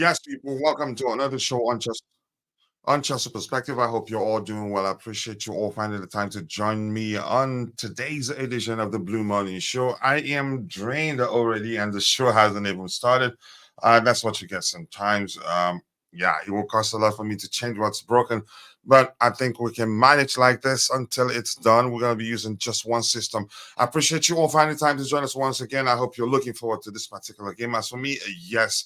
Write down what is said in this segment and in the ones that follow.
Yes, people, welcome to another show on Chelsea Perspective. I hope you're all doing well. I appreciate you all finding the time to join me on today's edition of the Blue Morning Show. I am drained already, and the show hasn't even started. That's what you get sometimes. Yeah, it will cost a lot for me to change what's broken, but I think we can manage like this until it's done. We're going to be using just one system. I appreciate you all finding time to join us once again. I hope you're looking forward to this particular game. As for me, yes.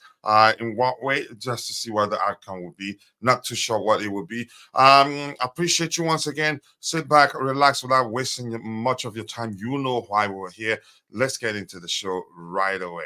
In what way? Just to see what the outcome will be. Not too sure what it will be. Appreciate you once again. Sit back, relax without wasting much of your time. You know why we're here. Let's get into the show right away.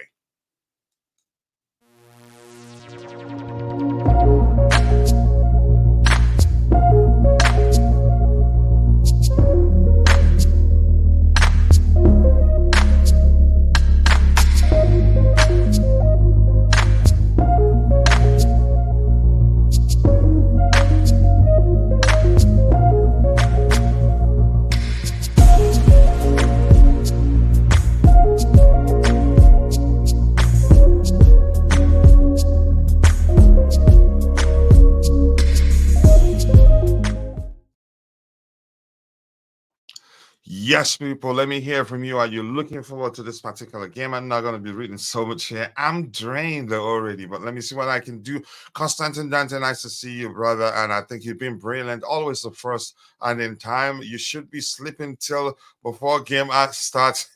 Yes, people, let me hear from you. Are you looking forward to this particular game? I'm not going to be reading so much here. I'm drained already, but let me see what I can do. Constantin Dante, nice to see you, brother. And I think you've been brilliant. Always the first and in time. You should be sleeping till before game starts.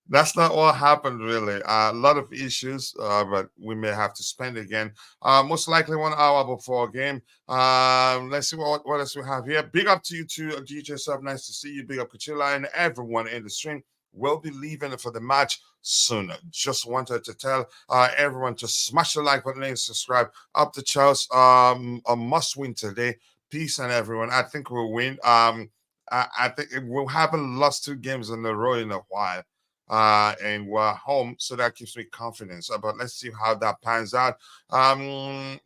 That's not what happened, really. A lot of issues, but we may have to spend again. Most likely 1 hour before game. Let's see what else we have here. Big up to you too, DJ Sub. Nice to see you. Big up Kachila and everyone in the stream. We'll be leaving for the match soon. Just wanted to tell everyone to smash the like button and subscribe. Up to Charles. A must win today. Peace and everyone. I think we'll win. I think we'll haven't lost 2 games in a row in a while, and we're home, so that gives me confidence. But let's see how that pans out.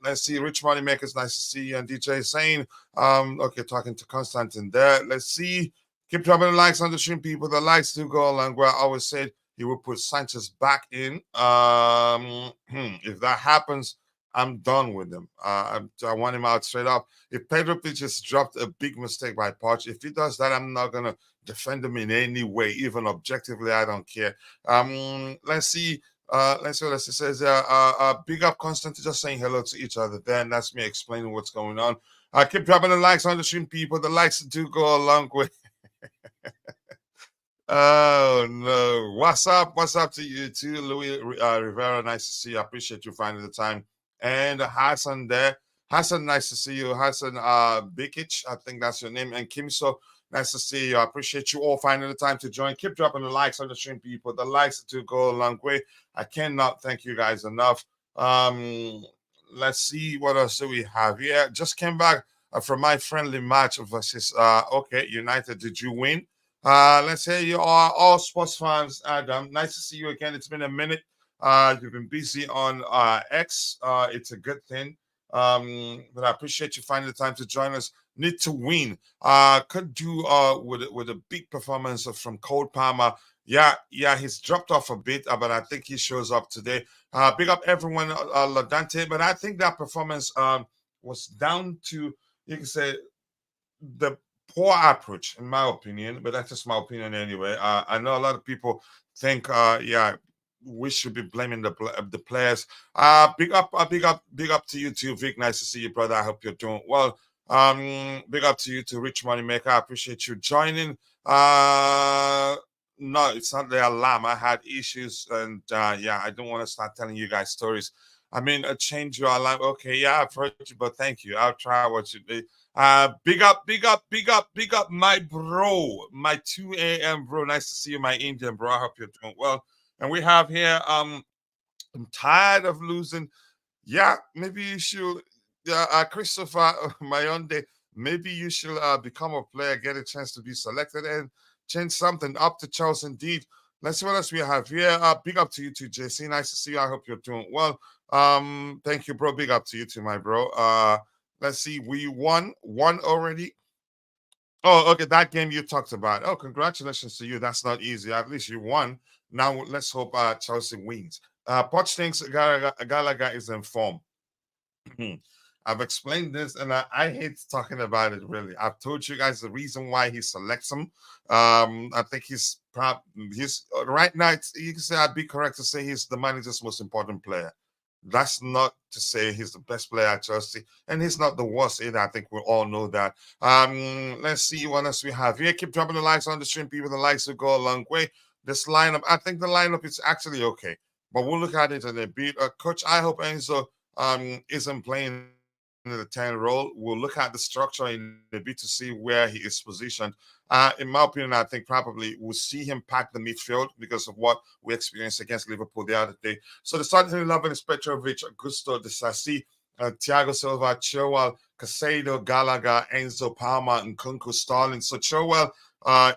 Let's see, Rich Money Makers, nice to see you, and DJ saying, okay, talking to Constantine there. Let's see, keep dropping the likes on the stream, people. The likes do go along. Where I always said he will put Sanchez back in. If that happens, I'm done with him. I want him out straight up. If Pedro just dropped a big mistake by Poch, if he does that, I'm not gonna defend him in any way, even objectively. I don't care. Let's see. Let's see what else it says. Big up, Constant, just saying hello to each other. Then that's me explaining what's going on. Keep dropping the likes on the stream, people. The likes do go a long way. Oh no! What's up? What's up to you too, Louis Rivera? Nice to see you. I appreciate you finding the time. And Hassan there. Hassan, nice to see you. Hassan Bikic, I think that's your name. And Kimso, nice to see you. I appreciate you all finding the time to join. Keep dropping the likes on the stream, people. The likes do go a long way. I cannot thank you guys enough. Let's see what else do we have here. Just came back from my friendly match versus okay, United. Did you win? Let's say you are all sports fans, Adam. Nice to see you again. It's been a minute. You've been busy on X. It's a good thing. But I appreciate you finding the time to join us. Need to win. Could do with a big performance from Cole Palmer. Yeah, he's dropped off a bit, but I think he shows up today. Big up everyone, Ladante. But I think that performance was down to, you can say, the poor approach, in my opinion, but that's just my opinion anyway. I know a lot of people think, yeah, we should be blaming the players. Big up to you too, Vic. Nice to see you, brother. I hope you're doing well. Big up to you too, Rich Moneymaker. I appreciate you joining. No, it's not the alarm. I had issues, and yeah, I don't want to start telling you guys stories. I mean, change your alarm. Okay, yeah, I've heard you, but thank you. I'll try what you do. Big up, my bro, my 2 a.m. bro. Nice to see you, my Indian bro. I hope you're doing well. And we have here, I'm tired of losing. Yeah, maybe you should, Christopher, my own day. Maybe you should become a player, get a chance to be selected, and change something up to Charles. Indeed. Let's see what else we have here. Big up to you too, JC. Nice to see you. I hope you're doing well. Thank you, bro. Big up to you too, my bro. Let's see. We won already. Oh, okay. That game you talked about. Oh, congratulations to you. That's not easy. At least you won. Now let's hope Chelsea wins. Poch thinks Gallagher is in form. I've explained this, and I hate talking about it. Really, I've told you guys the reason why he selects him. I think he's right now. You can say I'd be correct to say he's the manager's most important player. That's not to say he's the best player at Chelsea, and he's not the worst either. I think we all know that. Let's see what else we have here. Keep dropping the likes on the stream, people. The likes will go a long way. This lineup, I think the lineup is actually okay, but we'll look at it in a bit. Coach, I hope Enzo isn't playing in the 10 role. We'll look at the structure in a bit to see where he is positioned. In my opinion, I think probably we'll see him pack the midfield because of what we experienced against Liverpool the other day. So the starting 11 is Petrovic, Gusto, Disasi, Thiago Silva, Chilwell, Casado, Gallagher, Enzo, Palmer, and Nkunku, Starling. So Chilwell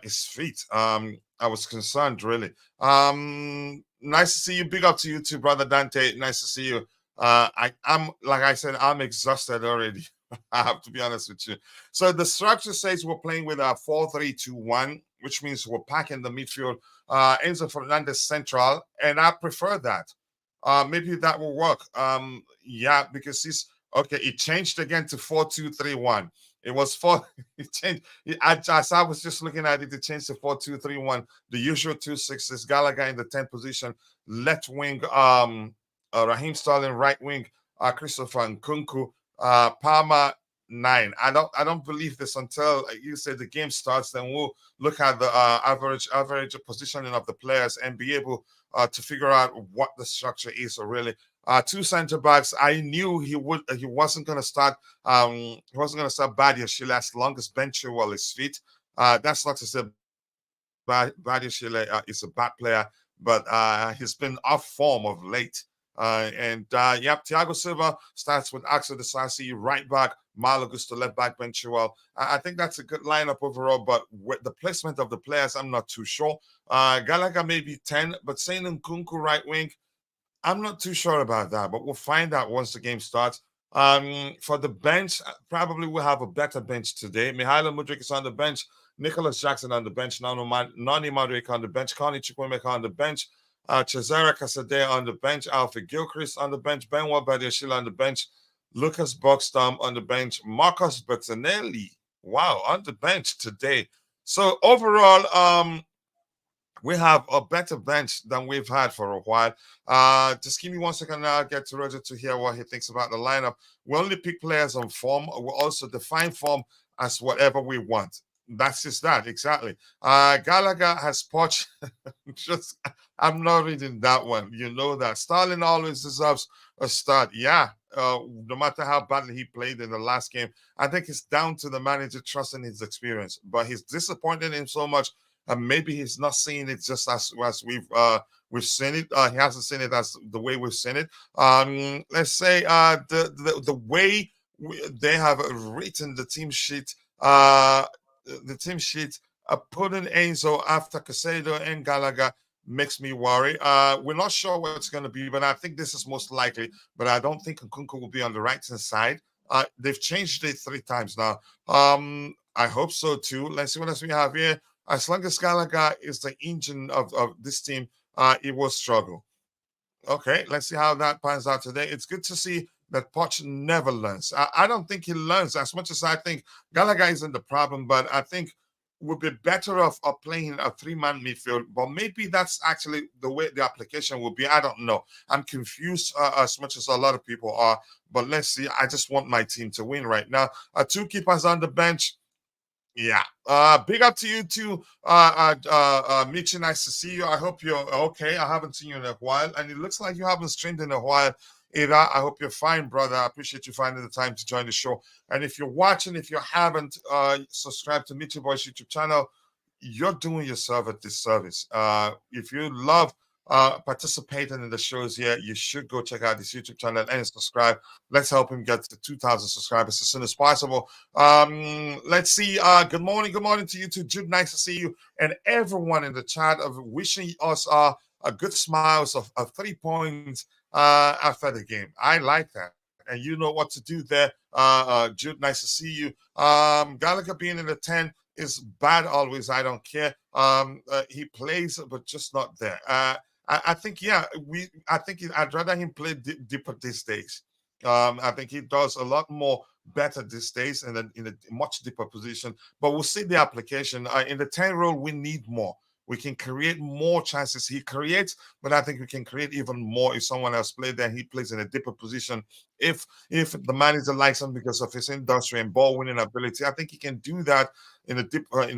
is fit. I was concerned, really. Nice to see you. Big up to you too, brother Dante. Nice to see you. I'm like I said, I'm exhausted already. I have to be honest with you. So the structure says we're playing with a 4-3-2-1, which means we're packing the midfield. Enzo Fernandez central, and I prefer that. Maybe that will work. Yeah, because he's okay. It changed again to 4-2-3-1. It was four. It changed. As I was just looking at it, it changed to 4-2-3-1. The usual 2-6 Gallagher in the 10th position, left wing. Raheem Sterling, right wing, Christopher Nkunku, Palmer 9. I don't believe this until you say the game starts. Then we'll look at the average positioning of the players and be able to figure out what the structure is. So really, 2 center backs. I knew he wasn't going to start. He wasn't going to start Badiashile as long as Ben Chilwell is fit. That's not to say Badiashile is a bad player, but he's been off form of late. Thiago Silva starts with Axel Disasi, right back, Malo Gusto, left back, Ben Chilwell. I think that's a good lineup overall, but with the placement of the players, I'm not too sure. Gallagher maybe 10, but saying Nkunku right wing, I'm not too sure about that, but we'll find out once the game starts. For the bench, probably we'll have a better bench today. Mihailo Mudryk is on the bench, Nicholas Jackson on the bench, Nani Madueke on the bench, Connie Chukwemeka on the bench, Cesare Casadei on the bench, Alfred Gilchrist on the bench, Benoit Badiashile on the bench, Lucas Boxstom on the bench, Marcus Bertinelli, wow, on the bench today. So overall, we have a better bench than we've had for a while. Just give me 1 second now. I'll get to Roger to hear what he thinks about the lineup. We only pick players on form. We also define form as whatever we want. That's just that, exactly. Gallagher has Poch. I'm not reading that one. You know that. Starling always deserves a start. Yeah, no matter how badly he played in the last game. I think it's down to the manager trusting his experience. But he's disappointed him so much. And maybe he's not seeing it just as we've seen it. He hasn't seen it as the way we've seen it. Let's say the way they have written the team sheet. Putting Enzo after Casado and Gallagher makes me worry. We're not sure what it's going to be, but I think this is most likely. But I don't think Nkunku will be on the right-hand side. They've changed it 3 times now. I hope so too. Let's see what else we have here. As long as Gallagher is the engine of this team, it will struggle. Okay, let's see how that pans out today. It's good to see that Poch never learns. I don't think he learns as much as I think Gallagher isn't the problem, but I think we'd be better off playing a 3-man midfield. But maybe that's actually the way the application will be. I don't know. I'm confused as much as a lot of people are. But let's see. I just want my team to win right now. 2 keepers on the bench. Yeah. Big up to you too, Michi. Nice to see you. I hope you're okay. I haven't seen you in a while, and it looks like you haven't streamed in a while. Ira, I hope you're fine, brother. I appreciate you finding the time to join the show. And if you're watching, if you haven't subscribed to Michi Boy's YouTube channel, you're doing yourself a disservice. If you love participating in the shows here, you should go check out this YouTube channel and subscribe. Let's help him get to 2,000 subscribers as soon as possible. Let's see. Good morning to you too, Jude. Nice to see you and everyone in the chat of wishing us a good smiles of 3 points after the game. I like that. And you know what to do there. Jude, nice to see you. Gallagher being in the 10 is bad always. I don't care. He plays, but just not there. I think I'd rather him play deeper these days. I think he does a lot more better these days in a much deeper position. But we'll see the application. In the 10 role, we need more. We can create more chances. He creates, but I think we can create even more if someone else plays there. He plays in a deeper position. If the manager likes him because of his industry and ball winning ability, I think he can do that in a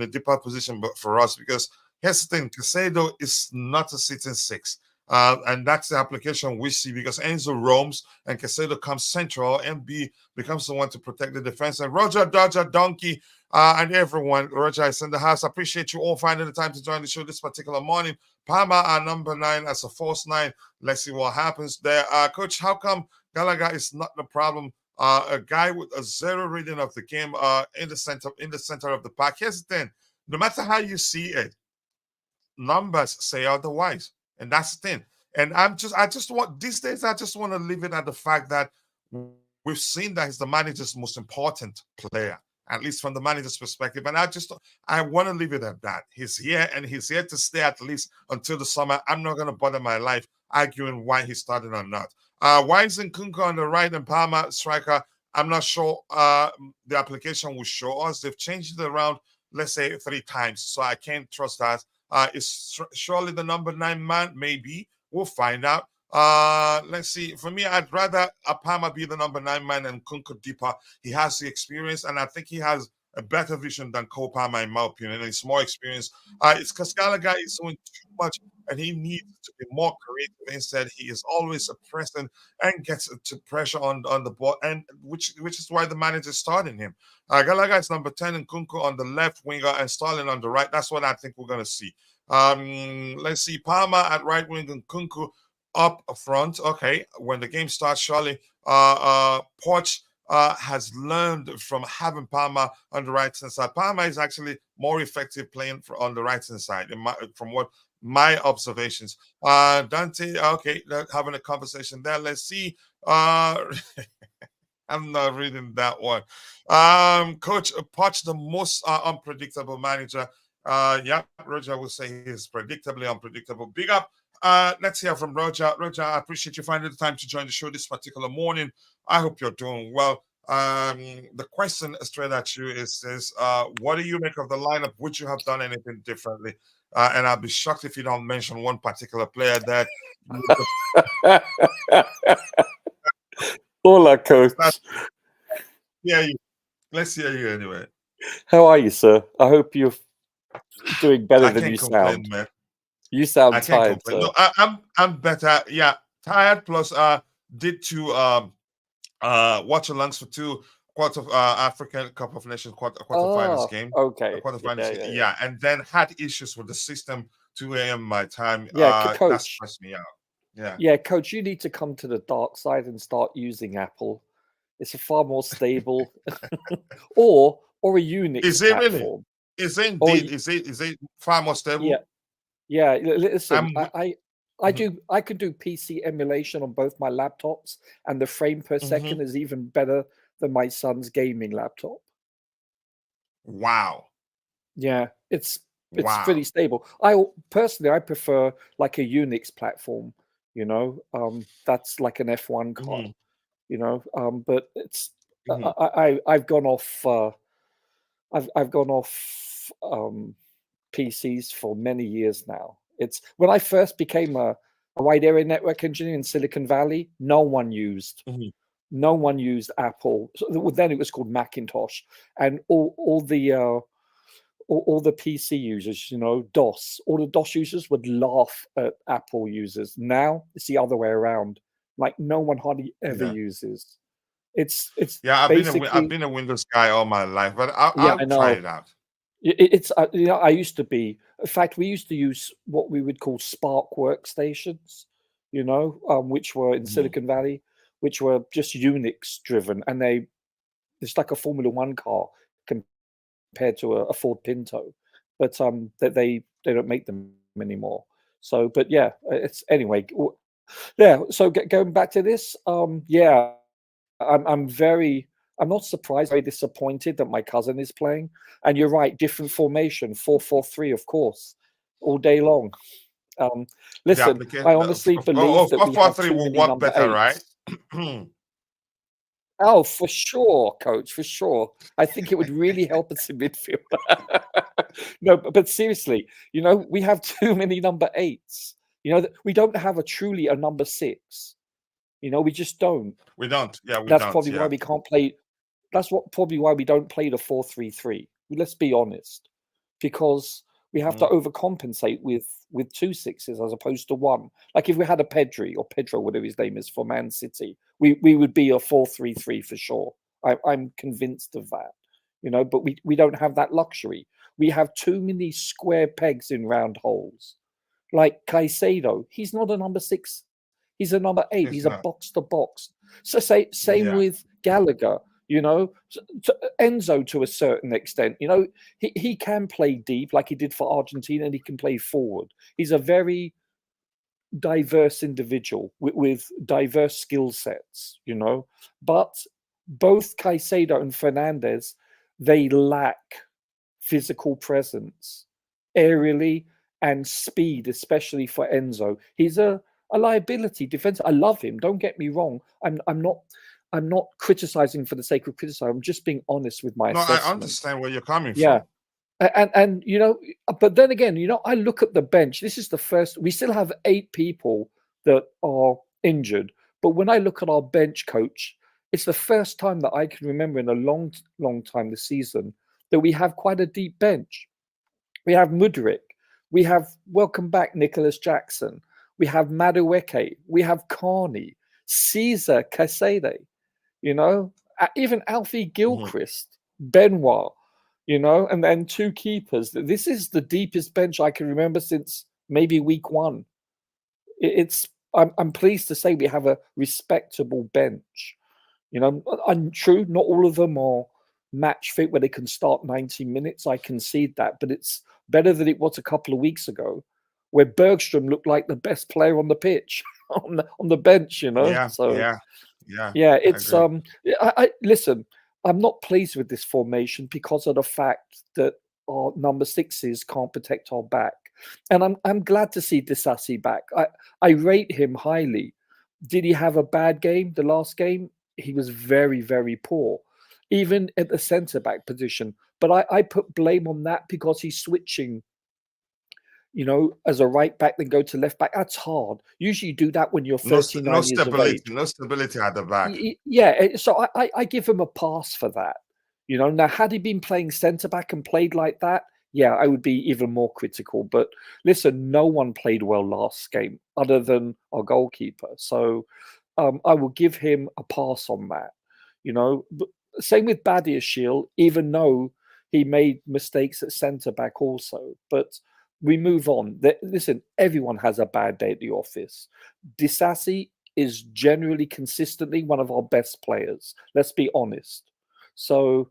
deeper position. But for us, because here's the thing, Casado is not a sitting six. And that's the application we see because Enzo roams and Casado comes central. MB becomes the one to protect the defense. And Roger, Dodger, Donkey, and everyone, Roger is in the house. I appreciate you all finding the time to join the show this particular morning. Palmer, our number 9 as a false 9. Let's see what happens there. Coach, how come Gallagher is not the problem? A guy with a 0 reading of the game in the center of the pack. Here's the thing: no matter how you see it, numbers say otherwise, and that's the thing. And I just want these days. I just want to leave it at the fact that we've seen that he's the manager's most important player, at least from the manager's perspective. And I want to leave it at that. He's here and he's here to stay at least until the summer. I'm not going to bother my life arguing why he started or not. Why is Nkunku on the right and Palmer striker? I'm not sure the application will show us. They've changed it around, let's say, 3 times. So I can't trust that. Is surely the number 9 man? Maybe. We'll find out. Let's see. For me, I'd rather Palmer be the number 9 man and Nkunku deeper. He has the experience, and I think he has a better vision than Cole Palmer, in my opinion. And he's more experienced. It's because Gallagher is doing too much, and he needs to be more creative. Instead, he is always pressing and gets to pressure on the ball, and which is why the manager is starting him. Gallagher is number 10, and Nkunku on the left winger, and Sterling on the right. That's what I think we're going to see. Let's see. Palmer at right wing and Nkunku up front. Okay, when the game starts, surely Poch has learned from having Palmer on the right hand side. Palmer is actually more effective playing on the right hand side, from what my observations. Dante, okay, having a conversation there. Let's see. I'm not reading that one. Coach Poch, the most unpredictable manager. Yeah, Roger will say he's predictably unpredictable. Big up. Let's hear from Roger. Roger, I appreciate you finding the time to join the show this particular morning. I hope you're doing well. The question straight at you is what do you make of the lineup? Would you have done anything differently? And I'll be shocked if you don't mention one particular player that. Hola, Coach. Yeah, let's hear you anyway. How are you, sir? I hope you're doing better than you sound. Man. You sound tired, sir. No, I'm better. Yeah, tired. Plus, did 2 watch alongs for 2 African Cup of Nations quarterfinals game. Okay. Quarterfinals. Yeah, and then had issues with the system. 2 a.m. my time. Yeah, Coach. That stressed me out. Yeah, Coach. You need to come to the dark side and start using Apple. It's a far more stable, or a Unix is it platform. Really? Is it indeed? Is it far more stable? Yeah. Listen, I can do PC emulation on both my laptops, and the frame per second is even better than my son's gaming laptop. Wow. Yeah, it's pretty stable. I prefer like a Unix platform. That's like an F1 card. But it's I've gone off. I've gone off PCs for many years now. It's when I first became a wide area network engineer in Silicon Valley, no one used Apple. So then it was called Macintosh, and all the PC users, DOS, all the DOS users would laugh at Apple users. Now it's the other way around. Like no one hardly ever uses. It's I've been a Windows guy all my life, but I'll try it out. It's I used to be. In fact, we used to use what we would call Spark workstations, which were in Silicon Valley, which were just Unix driven, and it's like a Formula One car compared to a Ford Pinto, but that they don't make them anymore. So, but yeah, it's anyway. Yeah. So going back to this, I'm not surprised, very disappointed that my cousin is playing. And you're right, different formation, 4-4-3, of course, all day long. Um, The listen, application. I honestly believe that we have 4-4-3 too will many work number better, right? eights. Oh, for sure, coach, for sure. I think it would really help us in midfield. No, but seriously, we have too many number eights. We don't have truly a number six. We just don't. We don't. Yeah, we That's don't. probably why Yeah. we can't play. That's probably why we don't play the 4-3-3. Let's be honest, because we have to Mhm. overcompensate with two sixes as opposed to one. Like if we had a Pedro, whatever his name is, for Man City, we would be a 4-3-3 for sure. I'm convinced of that. But we don't have that luxury. We have too many square pegs in round holes. Like Caicedo, he's not a number six. He's a number eight. It's He's a not. box to box. So same Yeah. with Gallagher. Enzo to a certain extent. He can play deep like he did for Argentina, and he can play forward. He's a very diverse individual with diverse skill sets. But both Caicedo and Fernandez, they lack physical presence, aerially and speed, especially for Enzo. He's a liability defense. I love him. Don't get me wrong. I'm not criticizing for the sake of criticizing. I'm just being honest with my No, I assessment. understand where you're coming Yeah. from. And but then again, I look at the bench. This is the first. We still have 8 people that are injured. But when I look at our bench, coach, it's the first time that I can remember in a long, long time this season that we have quite a deep bench. We have Mudryk. We have, welcome back, Nicholas Jackson. We have Madueke. We have Carney, Caesar Casade, even Alfie Gilchrist, Benoit, and then 2 keepers. This is the deepest bench I can remember since maybe week 1. I'm pleased to say we have a respectable bench. And true, not all of them are match fit where they can start 90 minutes. I concede that, but it's better than it was a couple of weeks ago, where Bergstrom looked like the best player on the pitch on the bench. Yeah, So yeah. I it's agree. I listen. I'm not pleased with this formation because of the fact that our number sixes can't protect our back, and I'm glad to see Disasi back. I rate him highly. Did he have a bad game? The last game, he was very, very poor, even at the centre back position. But I put blame on that because he's switching, as a right back, then go to left back. That's hard. Usually you do that when you're No, 39 years of age. no stability at the back. Yeah, so I give him a pass for that. Now had he been playing centre back and played like that, yeah, I would be even more critical. But listen, no one played well last game other than our goalkeeper. So I will give him a pass on that. But same with Badiashile, even though he made mistakes at centre back also. But we move on. Listen, everyone has a bad day at the office. Disasi is generally consistently one of our best players. Let's be honest. So,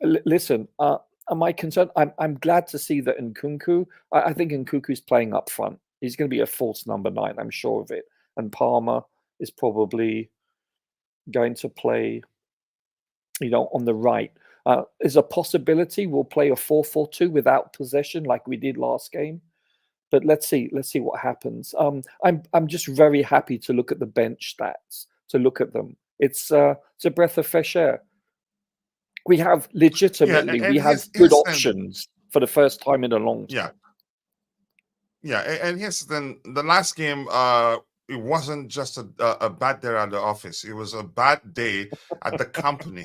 listen, am I concerned? I'm glad to see that Nkunku. I think Nkunku's playing up front. He's going to be a false number 9. I'm sure of it. And Palmer is probably going to play, on the right. There's a possibility we'll play a 4-4-2 without possession, like we did last game. But let's see what happens. I'm just very happy to look at the bench stats, to look at them. It's a breath of fresh air. We have legitimately, we have good options for the first time in a long time. Yeah, and here's then the last game. It wasn't just a bad day at the office. It was a bad day at the company.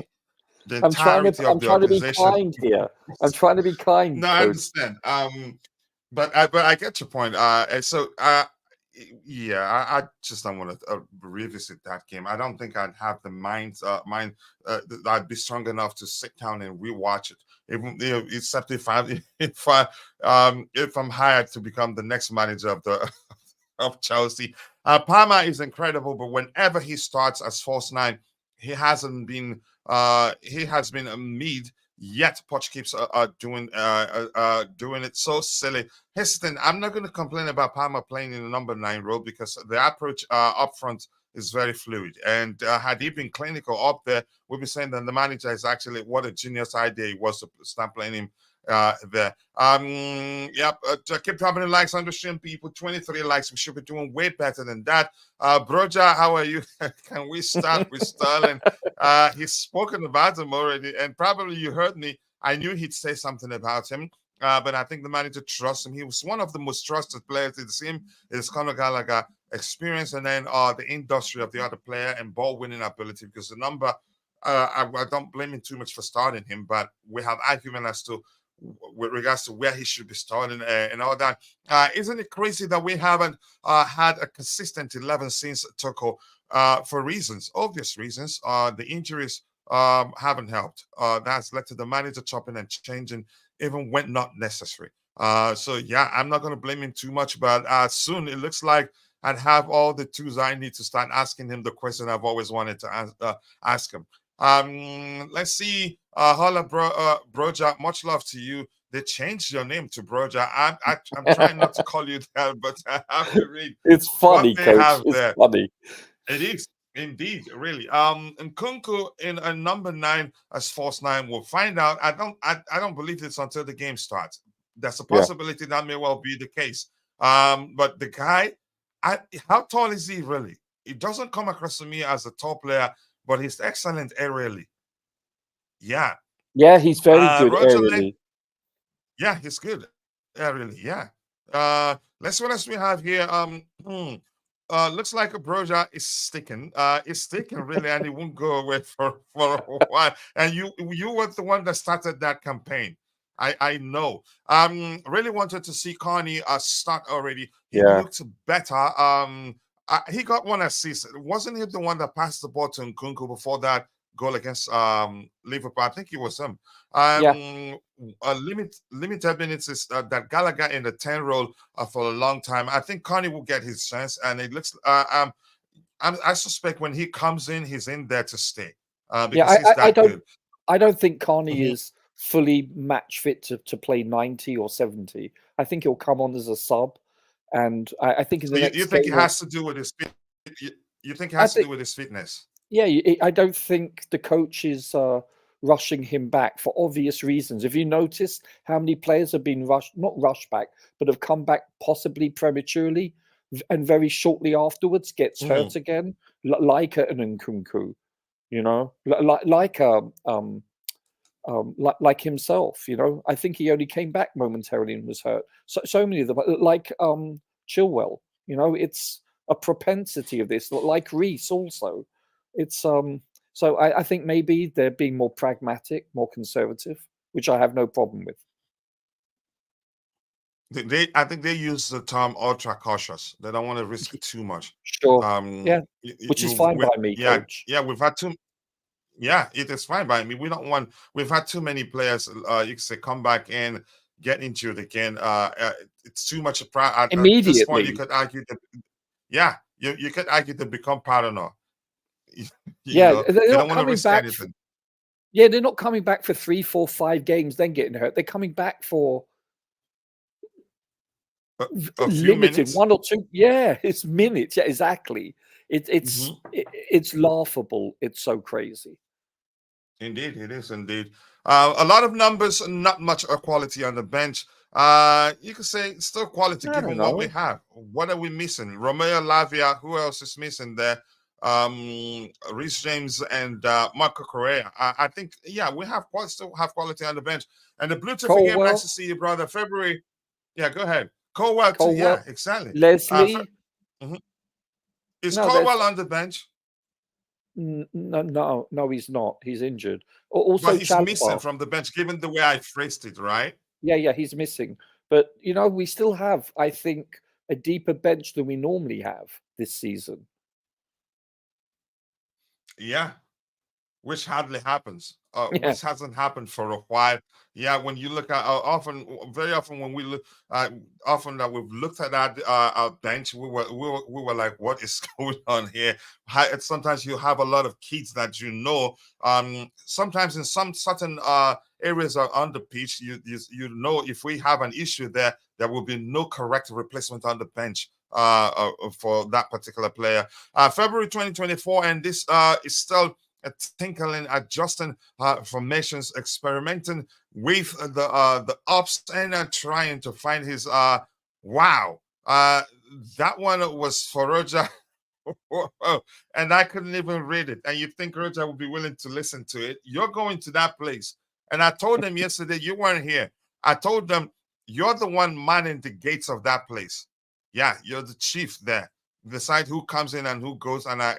The entirety of the I'm trying to be organization. kind here. I'm trying to be kind. No, I understand. But I get your point. And so yeah, I just don't want to revisit that game. I don't think I'd have the mind I'd be strong enough to sit down and rewatch it. Even except if I'm hired to become the next manager of the of Chelsea. Palmer is incredible, but whenever he starts as false 9, he has been a mid. Yet Poch keeps doing it so silly. Heston, I'm not going to complain about Palmer playing in the number 9 role because the approach up front is very fluid. And had he been clinical up there, we'd be saying that the manager is actually what a genius idea it was to start playing him there. Yep. Keep dropping the likes on the stream, people. 23 likes. We should be doing way better than that. Broja, how are you? Can we start with Sterling? He's spoken about him already, and probably you heard me. I knew he'd say something about him. But I think the manager trusts him. He was one of the most trusted players. It's him, it's Conor Gallagher experience, and then the industry of the other player and ball winning ability. Because the number, I don't blame him too much for starting him, but we have argument as to with regards to where he should be starting and all that. Isn't it crazy that we haven't had a consistent 11 since Toko for reasons, obvious reasons? The injuries haven't helped. That's led to the manager chopping and changing even when not necessary. So yeah, I'm not going to blame him too much, but soon it looks like I'd have all the tools I need to start asking him the question I've always wanted to ask him. Let's see. Holla, Broja, much love to you. They changed your name to Broja. I'm trying not to call you that, but I have to read. It's funny, they Coach. have It's there. funny. It is indeed, really. Nkunku in a number 9 as false 9. We'll find out. I don't believe it's until the game starts. There's a possibility that may well be the case. But the guy, how tall is he really? It doesn't come across to me as a tall player, but he's excellent aerially. Yeah. Yeah, he's very good Roger aerially. Yeah, he's good aerially. Yeah. Let's see what else we have here. Looks like a Broja is sticking. It's sticking really, and it won't go away for a while. And you were the one that started that campaign. I know. Really wanted to see Carney start already. He looked better. He got one assist. Wasn't he the one that passed the ball to Nkunku before that goal against Liverpool? I think it was him. Limited minutes is that Gallagher in the 10 role for a long time. I think Carney will get his chance, and it looks. I suspect when he comes in, he's in there to stay. Because he's that good. I don't think Carney is fully match fit to play 90 or 70. I think he'll come on as a sub, and I think in the next. You think it has to do with his? You think it has to do with his fitness? Yeah, I don't think the coach is rushing him back for obvious reasons. If you notice how many players have been not rushed back, but have come back possibly prematurely, and very shortly afterwards gets hurt again, like an Nkunku, you know, like himself, you know. I think he only came back momentarily and was hurt. So many of them, like Chilwell, you know, it's a propensity of this, like Reece also. It's so I think maybe they're being more pragmatic, more conservative, which I have no problem with. I think they use the term ultra cautious. They don't want to risk too much. Sure. Which is fine by me, Coach. Yeah, we've had too. Yeah, it is fine by me. We've had too many players. You can say come back and get injured again. It's too much. At this point, you could argue that. Yeah, you could argue to become paranoid. They're not coming back. Yeah, they're not coming back for 3, 4, 5 games, then getting hurt. They're coming back for a limited minutes. 1 or 2. Yeah, it's minutes. Yeah, exactly. It's laughable. It's so crazy. Indeed, it is indeed. A lot of numbers, not much quality on the bench. You could say it's still quality given what we have. What are we missing? Romeo Lavia. Who else is missing there? Reece James and Marco Correa. I think, we still have quality on the bench. And the Blue Tiff again, nice to see you, brother. February. Yeah, go ahead. Colwell too. Yeah, exactly. Leslie. Is Colwell on the bench? No, he's not. He's injured. Also, but he's missing from the bench, given the way I phrased it, right? Yeah, he's missing. But, you know, we still have, I think, a deeper bench than we normally have this season. Yeah, which hardly happens. Which hasn't happened for a while. Yeah, when you look at very often when we look, often that we've looked at our bench, we were like, what is going on here? Sometimes you have a lot of kids that you know. Sometimes in some certain areas on the pitch, you know if we have an issue there will be no correct replacement on the bench for that particular player. February 2024, and this is still tinkling, adjusting formations, experimenting with the ups, and trying to find his wow. That one was for Roger. And I couldn't even read it. And you think Roger would be willing to listen to it? You're going to that place. And I told them yesterday, you weren't here. I told them, you're the one manning the gates of that place. Yeah, you're the chief there. Decide who comes in and who goes. And I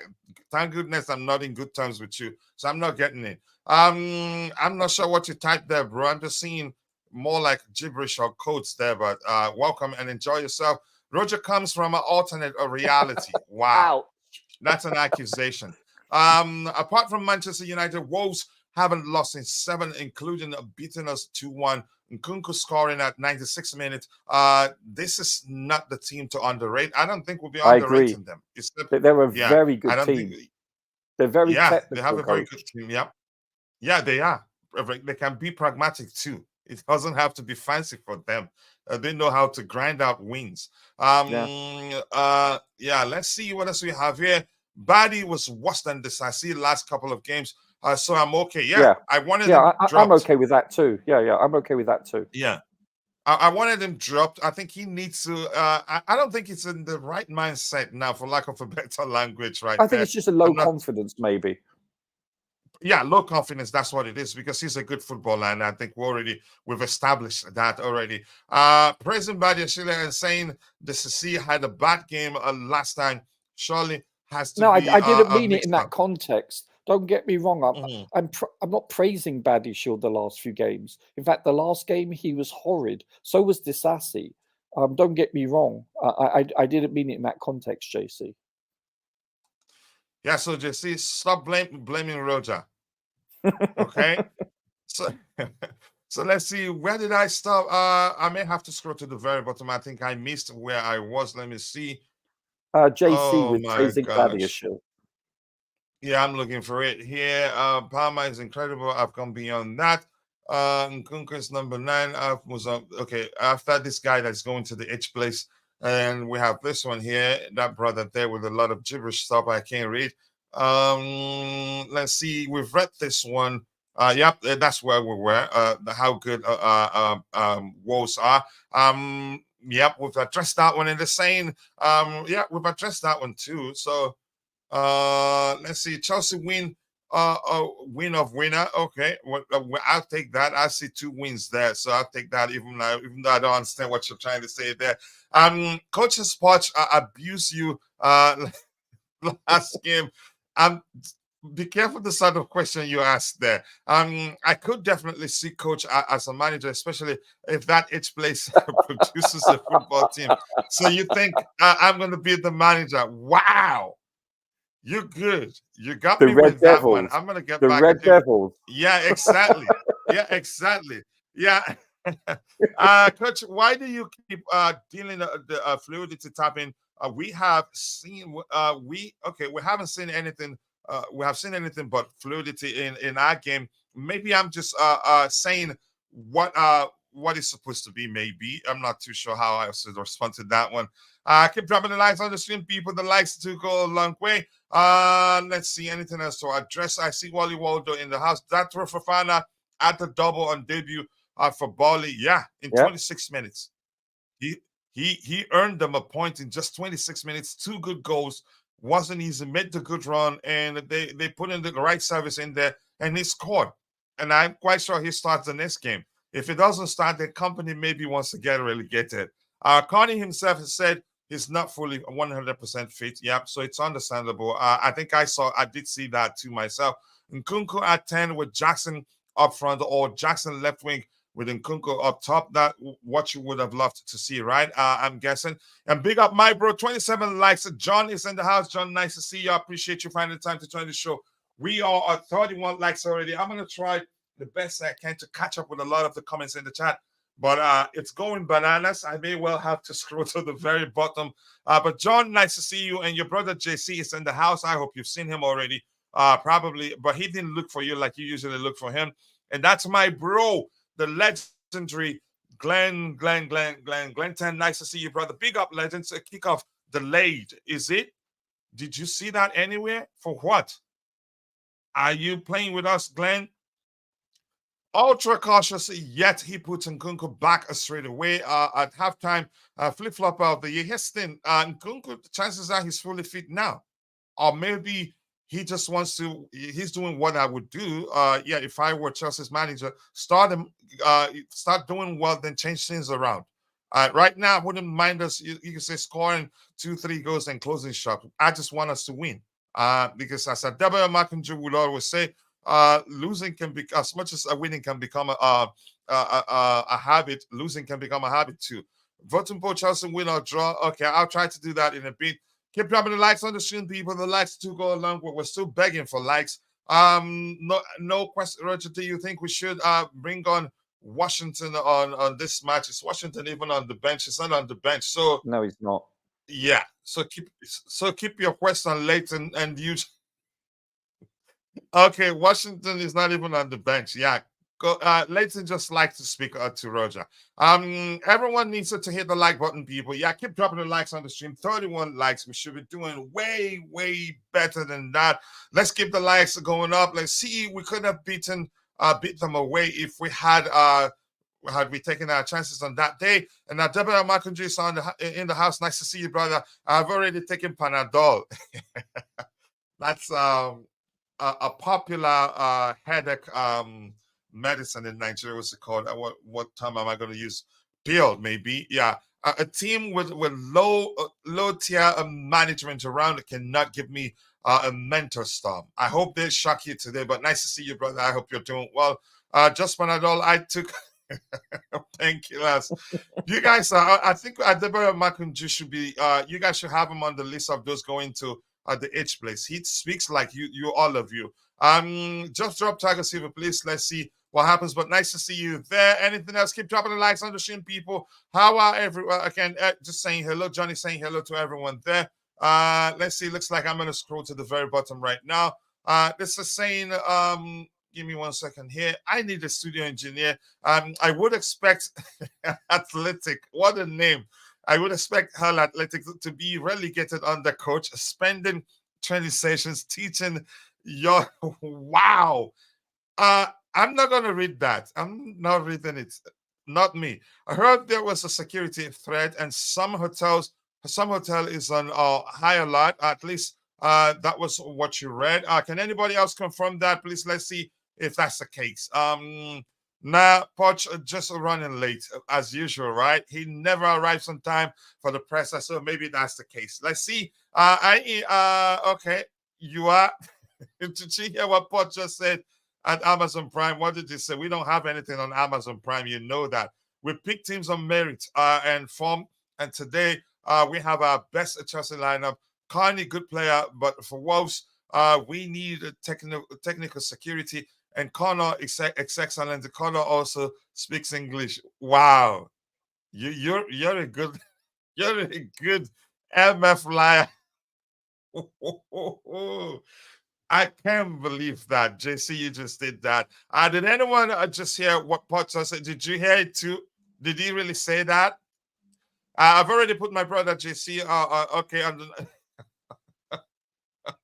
thank goodness I'm not in good terms with you. So I'm not getting it. I'm not sure what you typed there, bro. I'm just seeing more like gibberish or codes there, but welcome and enjoy yourself. Roger comes from an alternate reality. Wow. That's an accusation. Apart from Manchester United, Wolves haven't lost in 7, including beating us 2-1. Nkunku scoring at 96 minutes. This is not the team to underrate. I don't think we'll be underrating them. They're a very good team. They're very technical. They have a very good team. Yeah, they are. They can be pragmatic too. It doesn't have to be fancy for them. They know how to grind out wins. Let's see what else we have here. Badi was worse than this. I see the last couple of games. So I'm okay. I wanted him dropped. I'm okay with that too. I'm okay with that too. I wanted him dropped. I think he needs to. I don't think he's in the right mindset now, for lack of a better language. Right? I think it's just a low confidence, maybe. Yeah, low confidence. That's what it is, because he's a good footballer, and I think we've established that already. Praising Badiashile and saying the Sisi had a bad game last time. Surely has to. No, be, I didn't mean it in that context. Don't get me wrong. I'm not praising Badiashile the last few games. In fact, the last game he was horrid. So was Disasi. Don't get me wrong. I didn't mean it in that context, JC. Yeah, so JC, stop blaming Roger. Okay. So let's see, where did I stop? I may have to scroll to the very bottom. I think I missed where I was. Let me see. JC with praising Badiashile. Yeah, I'm looking for it here. Palmer is incredible. I've gone beyond that. Nkunku is number 9. I was okay. After this guy that's going to the H place, and we have this one here, that brother there with a lot of gibberish stuff I can't read. Let's see. We've read this one. Yep, that's where we were. How good Wolves are. Yep, we've addressed that one in the same. Yeah, we've addressed that one too. So let's see. Chelsea win. Win of winner. Okay, well, I'll take that. I see 2 wins there, so I'll take that. Even though I don't understand what you're trying to say there. Coach's Poch abuse you last game. Be careful the sort of question you asked there. I could definitely see Coach as a manager, especially if that H place produces a football team. So you think I'm going to be the manager? Wow. You're good. You got me with that one. I'm going to get back. The Red Devils. Yeah, exactly. Yeah. Coach, why do you keep dealing the fluidity tapping? We have seen we haven't seen anything. We have seen anything but fluidity in our game. Maybe I'm just saying what is supposed to be. Maybe I'm not too sure how I should respond to that one. Keep dropping the likes on the stream, people. The likes to go a long way. Let's see, anything else to address. I see Wally Waldo in the house. That Fofana at the double on debut for Bali. Yeah, in 26 minutes. He earned them a point in just 26 minutes. 2 good goals. Wasn't easy. Made the good run, and they put in the right service in there, and he scored. And I'm quite sure he starts the next game. If it doesn't start, the company maybe wants to get relegated. Connie himself has said he's not fully 100% fit. Yep, so it's understandable. I did see that too myself. Nkunku at 10 with Jackson up front, or Jackson left wing with Nkunku up top. That what you would have loved to see, right? I'm guessing. And big up my bro, 27 likes. John is in the house. John, nice to see you. I appreciate you finding the time to join the show. We are at 31 likes already. I'm going to try the best I can to catch up with a lot of the comments in the chat. But it's going bananas. I may well have to scroll to the very bottom. But John, nice to see you. And your brother JC is in the house. I hope you've seen him already. Probably, but he didn't look for you like you usually look for him. And that's my bro, the legendary Glenn 10. Nice to see you, brother. Big up, legends. Kick off delayed. Is it? Did you see that anywhere? For what? Are you playing with us, Glenn? Ultra cautious, yet he puts Nkunku back straight away at halftime. Flip flop of the year. Here's the thing, Nkunku, chances are he's fully fit now, or maybe he just wants to. He's doing what I would do. Yeah, if I were Chelsea's manager, start him, start doing well, then change things around. Right now, I wouldn't mind us. You can say scoring 2-3 goals and closing shot. I just want us to win. Because as Adeba Makunju would always say, losing can be as much as a winning can become a habit. Losing can become a habit too. Voting for Chelsea win or draw. Okay, I'll try to do that in a bit. Keep dropping the likes on the stream, people. The likes to go along. We're still begging for likes. No question, Roger. Do you think we should bring on Washington on this match? Is Washington even on the bench? It's not on the bench. So no, he's not. Yeah. So keep your question late and you. Okay, Washington is not even on the bench. Yeah. Go, Leighton just like to speak to Roger. Everyone needs to hit the like button, people. Yeah, keep dropping the likes on the stream. 31 likes. We should be doing way better than that. Let's keep the likes going up. Let's see. We could have beat them away if we had we taken our chances on that day. And now Deborah Makunji is in the house. Nice to see you, brother. I've already taken Panadol. That's a popular headache medicine in Nigeria. What's it called? What term am I going to use? Pill, maybe. Yeah. A team with low tier management around cannot give me a mentor storm. I hope they shock you today, but nice to see you, brother. I hope you're doing well. Just Panadol, I took. Thank you, Les. You guys, I think Adebere Makunju should be. You guys should have him on the list of those going to the H place. He speaks like you, all of you. Just drop Tiger Silver, please. Let's see what happens. But nice to see you there. Anything else? Keep dropping the likes on the stream, people. How are everyone? Again, just saying hello. Johnny saying hello to everyone there. Let's see. Looks like I'm gonna scroll to the very bottom right now. This is saying give me 1 second here. I need a studio engineer. I would expect Athletic. What a name. I would expect Hull Athletic to be relegated under coach, spending 20 sessions teaching your wow. I'm not gonna read that. I'm not reading it. Not me. I heard there was a security threat, and some hotel is on high alert. At least that was what you read. Can anybody else confirm that? Please, let's see if that's the case. Nah, Poch just running late as usual, right? He never arrives on time for the press, so maybe that's the case. Let's see. Okay, you are. Did you hear what Poch just said at Amazon Prime? What did he say? We don't have anything on Amazon Prime. You know that. We pick teams on merit and form, and today we have our best Chelsea lineup. Carney, good player, but for Wolves, we need a technical security. And Connor is excellent. Connor also speaks English. Wow, you're a good MF liar. I can't believe that, JC. You just did that. Did anyone just hear what Potter said? Did you hear it too? Did he really say that? I've already put my brother JC. Okay, on the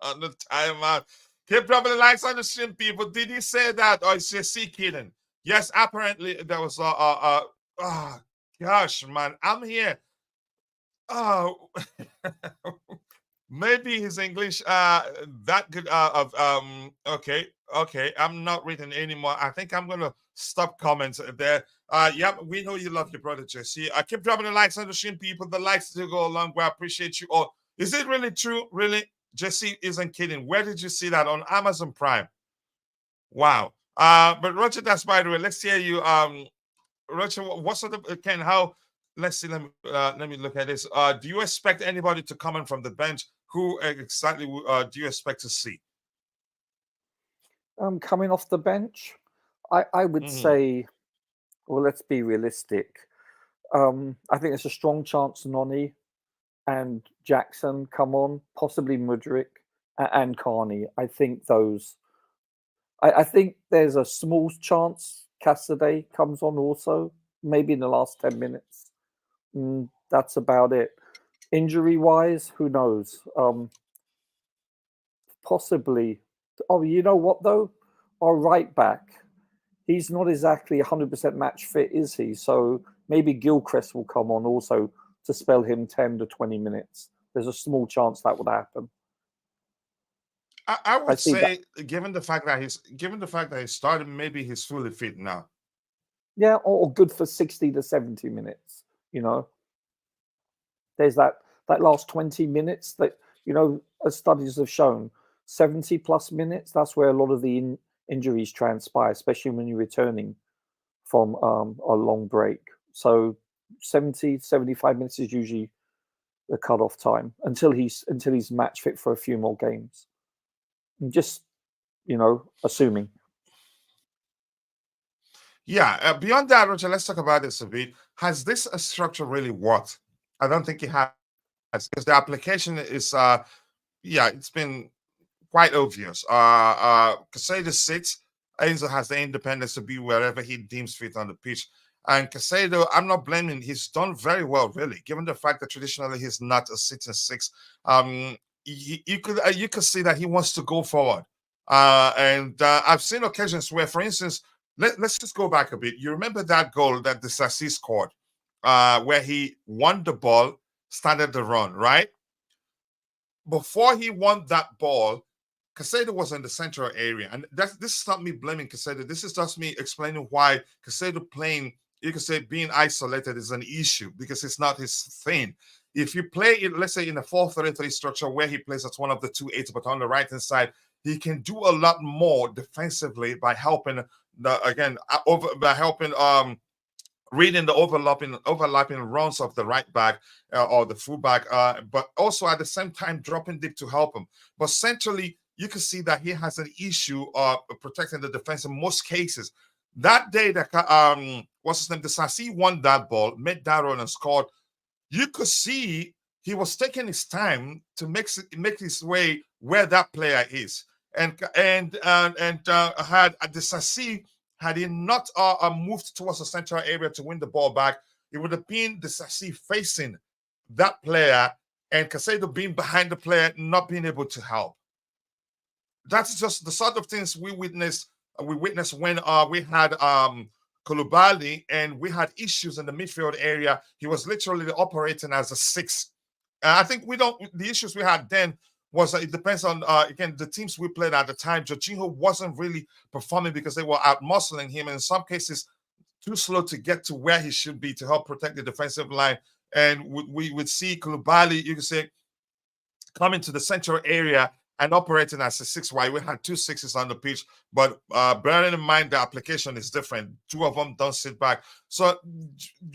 on the timeout. Keep dropping the likes on the stream, people. Did he say that, or is JC kidding? Yes, apparently there was oh gosh, man, I'm here. Oh, maybe his English that good okay, I'm not reading anymore. I think I'm gonna stop comments there. Yep, we know you love your brother Jesse. I keep dropping the likes on the stream, people. The likes do go along. We appreciate you all. Is it really true? Really? Jesse isn't kidding. Where did you see that? On Amazon Prime? Wow. But Roger, that's by the way. Let's hear you. Roger, what sort of how? Let's see. Let me look at this. Do you expect anybody to come in from the bench? Who exactly do you expect to see? Coming off the bench, I would say, well, let's be realistic. I think there's a strong chance Noni and Jackson come on, possibly Mudryk and Carney. I think those. I think there's a small chance Cassidy comes on also, maybe in the last 10 minutes. That's about it. Injury-wise, who knows? Possibly. Oh, you know what though? Our right back, he's not exactly 100% match fit, is he? So maybe Gilchrist will come on also to spell him 10 to 20 minutes. There's a small chance that would happen. I I would see that. say, given the fact that he started, maybe he's fully fit now. Yeah, or good for 60 to 70 minutes. You know, there's that last 20 minutes that, as studies have shown, 70 plus minutes, that's where a lot of the injuries transpire, especially when you're returning from a long break. So 70, 75 minutes is usually the cut-off time until he's match fit for a few more games. I'm just, assuming. Yeah. Beyond that, Roger, let's talk about this a bit. Has this structure really worked? I don't think it has, because the application is, yeah, it's been quite obvious. Casado sits. Enzo has the independence to be wherever he deems fit on the pitch. And Casado, I'm not blaming. He's done very well, really, given the fact that traditionally he's not a sitting six. You could see that he wants to go forward. And I've seen occasions where, for instance, let's just go back a bit. You remember that goal that the Sassi scored, where he won the ball, started the run, right? Before he won that ball, Casado was in the central area. And this is not me blaming Casado. This is just me explaining why Casado playing, you could say being isolated is an issue because it's not his thing. If you play it, let's say in a 4-3-3 structure where he plays as one of the 2-8s, but on the right hand side, he can do a lot more defensively by helping by helping reading the overlapping runs of the right back or the fullback, but also at the same time dropping deep to help him. But centrally, you can see that he has an issue of protecting the defense in most cases. That day that what's his name, the Sassi won that ball, made that run and scored. You could see he was taking his time to make his way where that player is, and had the Sassi, had he not moved towards the central area to win the ball back, it would have been the Sassi facing that player and Casado being behind the player, not being able to help. That's just the sort of things we witnessed. We witnessed when we had Koulibaly and we had issues in the midfield area. He was literally operating as a six. I think we don't. The issues we had then was it depends on again the teams we played at the time. Jorginho wasn't really performing because they were out muscling him, and in some cases too slow to get to where he should be to help protect the defensive line. And we would see Koulibaly, you could say, coming to the central area and operating as a 6. We had 2 6s on the pitch, but bearing in mind the application is different. 2 of them don't sit back. So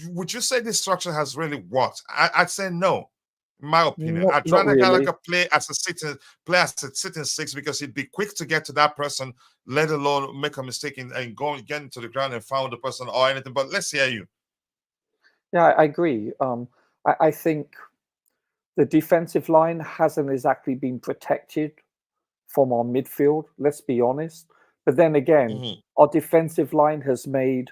would you say this structure has really worked? I'd say no. In my opinion, I'd Not rather really. play as a sitting 6 because he'd be quick to get to that person, let alone make a mistake and go and get into the ground and found the person or anything. But let's hear you. Yeah, I agree. I think the defensive line hasn't exactly been protected from our midfield, let's be honest. But then again, our defensive line has made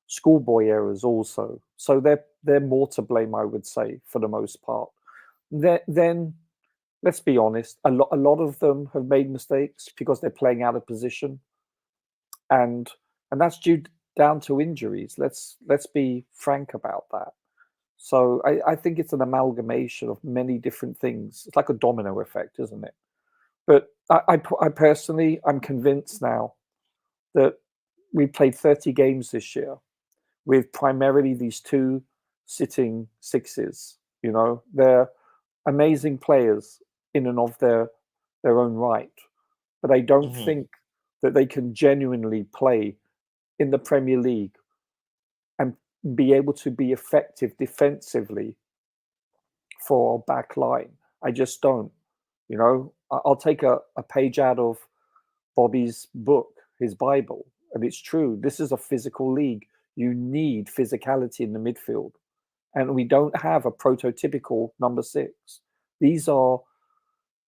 schoolboy errors also. So they're more to blame, I would say, for the most part. Then let's be honest, a lot of them have made mistakes because they're playing out of position. And that's due down to injuries. Let's be frank about that. So I think it's an amalgamation of many different things. It's like a domino effect, isn't it? But I personally, I'm convinced now that we played 30 games this year with primarily these 2 sitting 6s. They're amazing players in and of their own right, but I don't think that they can genuinely play in the Premier League and be able to be effective defensively for our back line. I just don't. I'll take a page out of Bobby's book, his Bible, and it's true. This is a physical league. You need physicality in the midfield, and we don't have a prototypical number 6. These are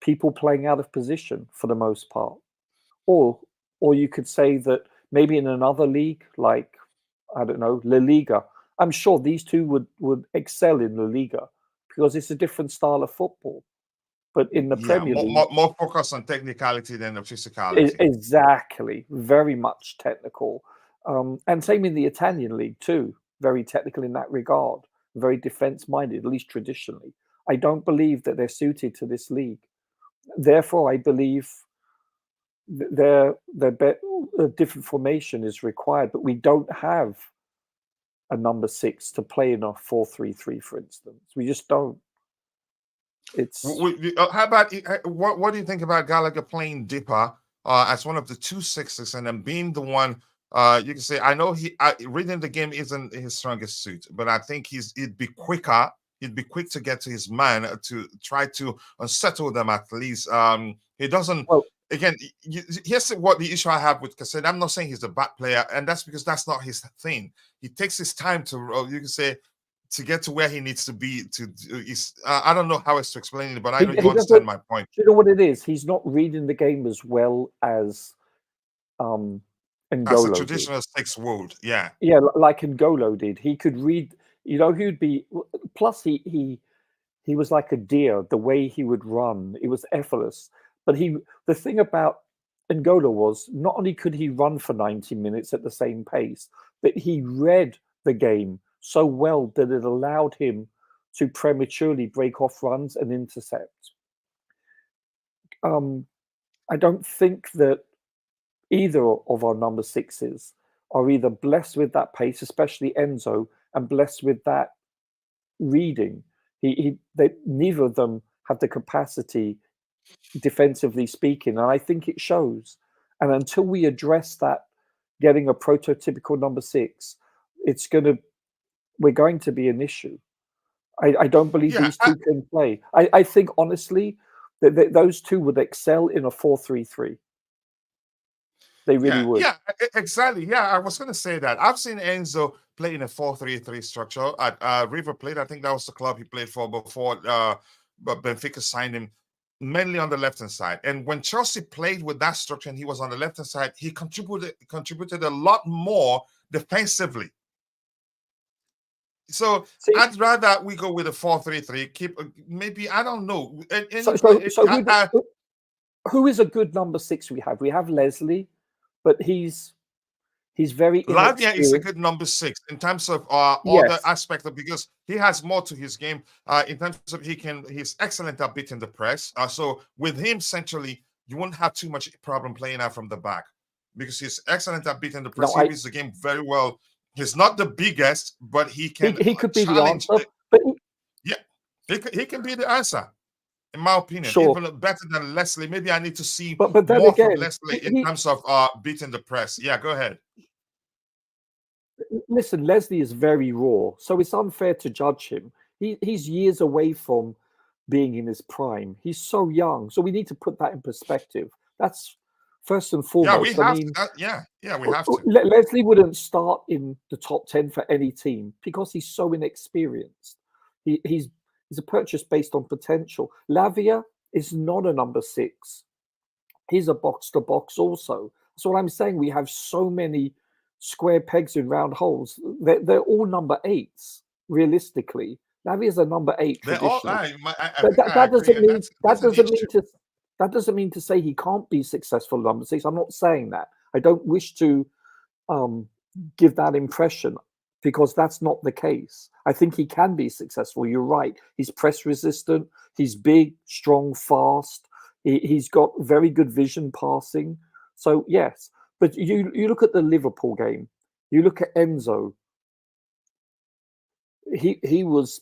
people playing out of position for the most part. Or you could say that maybe in another league, like, I don't know, La Liga, I'm sure these 2 would excel in La Liga because it's a different style of football. But in the Yeah, Premier League, more focus on technicality than the physicality. exactly, very much technical. And same in the Italian league too, very technical in that regard, very defense-minded, at least traditionally. I don't believe that they're suited to this league. Therefore, I believe a different formation is required, but we don't have a number 6 to play in a 4-3-3, for instance. We just don't. It's How about what do you think about Gallagher playing Dipper as one of the 2 6s and then being the one? You can say, I know reading the game isn't his strongest suit, but I think he'd be quicker. He'd be quick to get to his man to try to unsettle them at least. He doesn't. well, Again, here's what the issue I have with Cassette. I'm not saying he's a bad player, and that's because that's not his thing. He takes his time to, you can say, to get to where he needs to be. I don't know how else to explain it, but I know you understand my point. You know what it is? He's not reading the game as well as N'Golo As a traditional 6 would, yeah. Yeah, like N'Golo did. He could read. He'd be. Plus, he was like a deer. The way he would run, it was effortless. But the thing about N'Golo was not only could he run for 90 minutes at the same pace, but he read the game so well that it allowed him to prematurely break off runs and intercept. I don't think that either of our number 6s are either blessed with that pace, especially Enzo, and blessed with that reading. Neither of them have the capacity, defensively speaking, and I think it shows. And until we address that, getting a prototypical number 6, we're going to be an issue. I don't believe these two can play. I think honestly that those two would excel in a 4-3-3. They really would. Yeah, exactly. Yeah, I was going to say that. I've seen Enzo play in a 4-3-3 structure at River Plate. I think that was the club he played for before but Benfica signed him, mainly on the left-hand side. And when Chelsea played with that structure and he was on the left-hand side, he contributed a lot more defensively. So I'd rather we go with a 4-3-3. Keep maybe, I don't know. Who is a good number 6 we have? We have Leslie, but he's very Lavia is a good number 6 in terms of other aspect of, because he has more to his game. In terms of he's excellent at beating the press. So with him centrally, you won't have too much problem playing out from the back because he's excellent at beating the press. He reads the game very well. He's not the biggest, but he can. He could be the answer. But he can be the answer, in my opinion. Sure. Even better than Leslie. Maybe I need to see but more again, from Leslie in terms of beating the press. Yeah, go ahead. Listen, Leslie is very raw, so it's unfair to judge him. He's years away from being in his prime. He's so young, so we need to put that in perspective. That's first and foremost. Yeah, we have to. Leslie wouldn't start in the top 10 for any team because he's so inexperienced. He's a purchase based on potential. Lavia is not a number 6. He's a box to box also. So what I'm saying, we have so many square pegs in round holes. They're all number 8s, realistically. Lavia is a number 8 traditionally. That doesn't mean to say he can't be successful at number 6. I'm not saying that. I don't wish to give that impression because that's not the case. I think he can be successful. You're right. He's press resistant. He's big, strong, fast. He's got very good vision passing. So yes, but you look at the Liverpool game. You look at Enzo. He was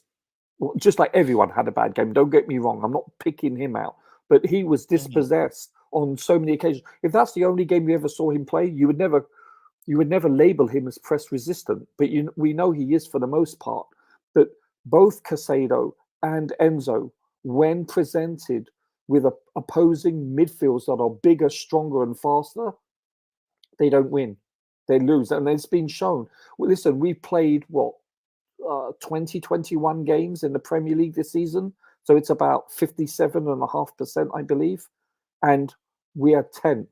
just like everyone had a bad game. Don't get me wrong. I'm not picking him out. But he was dispossessed on so many occasions. If that's the only game you ever saw him play, you would never label him as press resistant. But we know he is for the most part. But both Caicedo and Enzo, when presented with opposing midfields that are bigger, stronger, and faster, they don't win. They lose. And it's been shown. Well, listen, we played, 21 games in the Premier League this season. So it's about 57.5%, I believe. And we are 10th.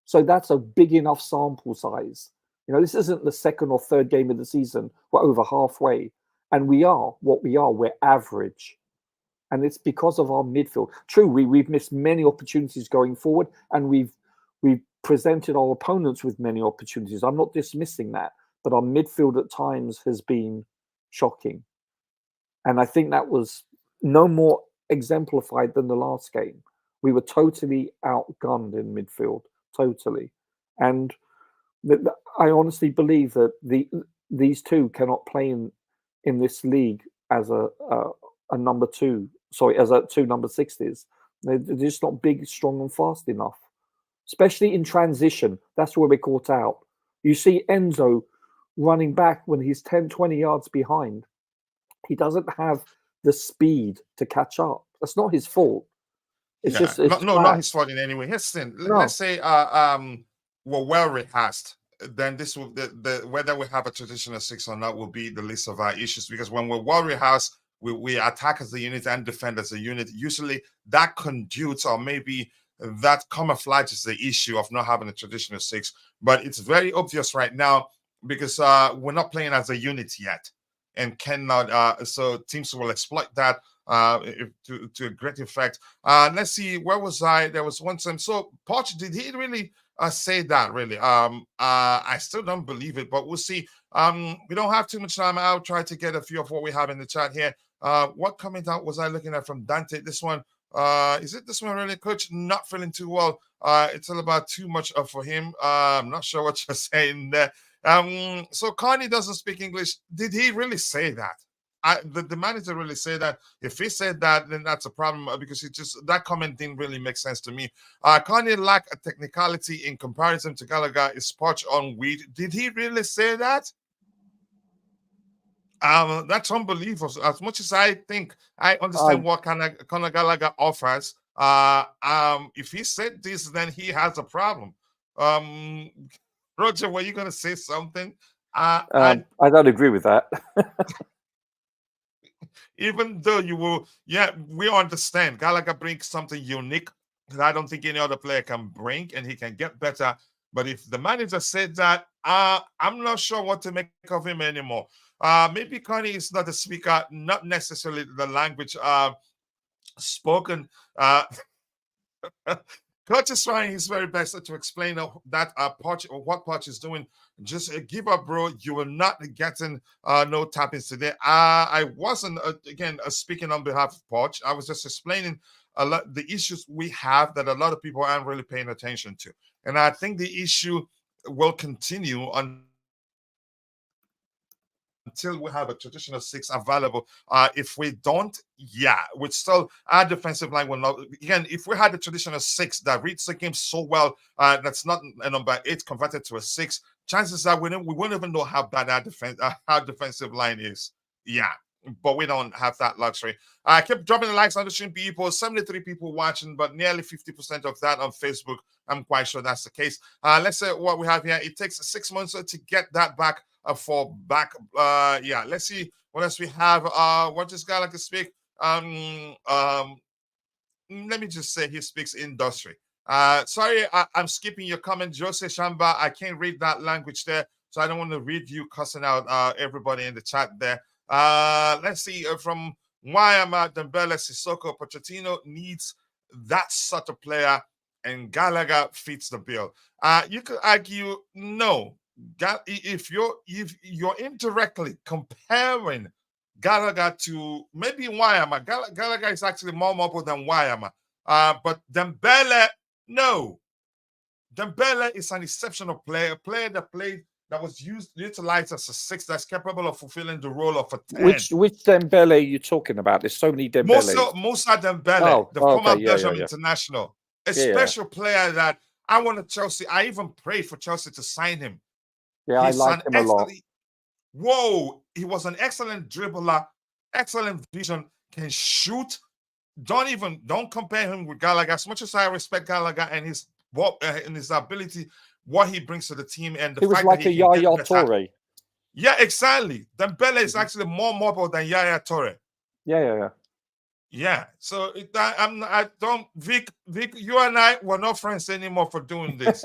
So that's a big enough sample size. This isn't the second or third game of the season. We're over halfway. And we are what we are. We're average. and it's because of our midfield. True, we've missed many opportunities going forward, and we've presented our opponents with many opportunities. I'm not dismissing that, but our midfield at times has been shocking, and I think that was no more exemplified than the last game. We were totally outgunned in midfield, totally, and I honestly believe that these two cannot play in this league as a number two. Sorry, as a two number 60s. They're just not big, strong, and fast enough, especially in transition. That's where we're caught out. You see Enzo running back when he's 10, 20 yards behind. He doesn't have the speed to catch up. That's not his fault. It's just not his fault in any way. Listen, let's say we're well rehearsed, then this will the whether we have a traditional 6 or not will be the least of our issues, because when we're well rehearsed, we attack as a unit and defend as a unit. Usually that conduits, or maybe that camouflages the issue of not having a traditional 6. But it's very obvious right now because we're not playing as a unit yet, and cannot. So teams will exploit that to a great effect. Let's see, where was I? There was one time. So Poch, did he really say that? Really? I still don't believe it, but we'll see. We don't have too much time. I'll try to get a few of what we have in the chat here. What comment out was I looking at from Dante? This one. Is it this one really, Coach? Not feeling too well. It's all about too much for him. I'm not sure what you're saying there. So Carney doesn't speak English. Did he really say that? The manager really say that? If he said that, then that's a problem, because it just, that comment didn't really make sense to me. Carney lack a technicality in comparison to Gallagher is spot on weed. Did he really say that? That's unbelievable. As much as I think I understand what Conor Gallagher offers, if he said this, then he has a problem. Roger, were you going to say something? I don't agree with that. Even though you will, yeah, we understand Gallagher brings something unique that I don't think any other player can bring, and he can get better. But if the manager said that, I'm not sure what to make of him anymore. Maybe Connie is not a speaker, not necessarily the language spoken. Coach is trying his very best to explain that Poch, or what Poch is doing. Just give up, bro. You will not getting no tappings today. I wasn't again speaking on behalf of Poch. I was just explaining a lot the issues we have that a lot of people aren't really paying attention to, and I think the issue will continue until we have a traditional 6 available. If we don't, we'd still, our defensive line will not. Again, if we had a traditional 6 that reads the game so well, that's not a number 8 converted to a 6, chances are we won't even know how bad our defensive line is. But we don't have that luxury. I kept dropping the likes on the stream, people. 73 people watching, but nearly 50% of that on Facebook. I'm quite sure that's the case. Let's say what we have here. It takes 6 months to get that back. Let's see what else we have. What does Gallagher speak? Let me just say he speaks industry. Sorry, I'm skipping your comment, Jose Shamba. I can't read that language there, so I don't want to read you cussing out everybody in the chat there. Let's see, from Wayama, Dembele, Sissoko, Pochettino needs that sort of player, and Gallagher fits the bill. You could argue no. If you're indirectly comparing Gallagher to maybe Wayama, Gallagher is actually more mobile than Wayama. But Dembele, no. Dembele is an exceptional player, a player that was utilized as a 6 that's capable of fulfilling the role of a 10. Which Dembele are you talking about? There's so many Dembeles. Musa Dembele, the former Belgium international. A special player that I wanted Chelsea. I even prayed for Chelsea to sign him. Yeah, I like him a lot. Whoa, he was an excellent dribbler, excellent vision, can shoot. Don't compare him with Gallagher. As much as I respect Gallagher and his ability, what he brings to the team, and the fact like that a Yaya Toure. Yeah, exactly. Dembele is actually more mobile than Yaya Toure. Yeah. So Vic, you and I were not friends anymore for doing this.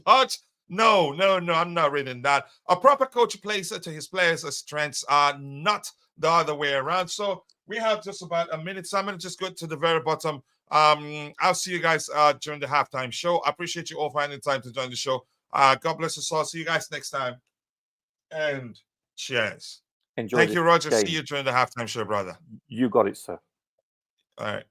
But no, I'm not reading that. A proper coach plays to his players' strengths, not the other way around. So We have just about a minute, so I'm going to just go to the very bottom. I'll see you guys during the halftime show. I appreciate you all finding time to join the show. God bless us all. See you guys next time. And cheers. Enjoy. Thank you, Roger. Game. See you during the halftime show, brother. You got it, sir. All right.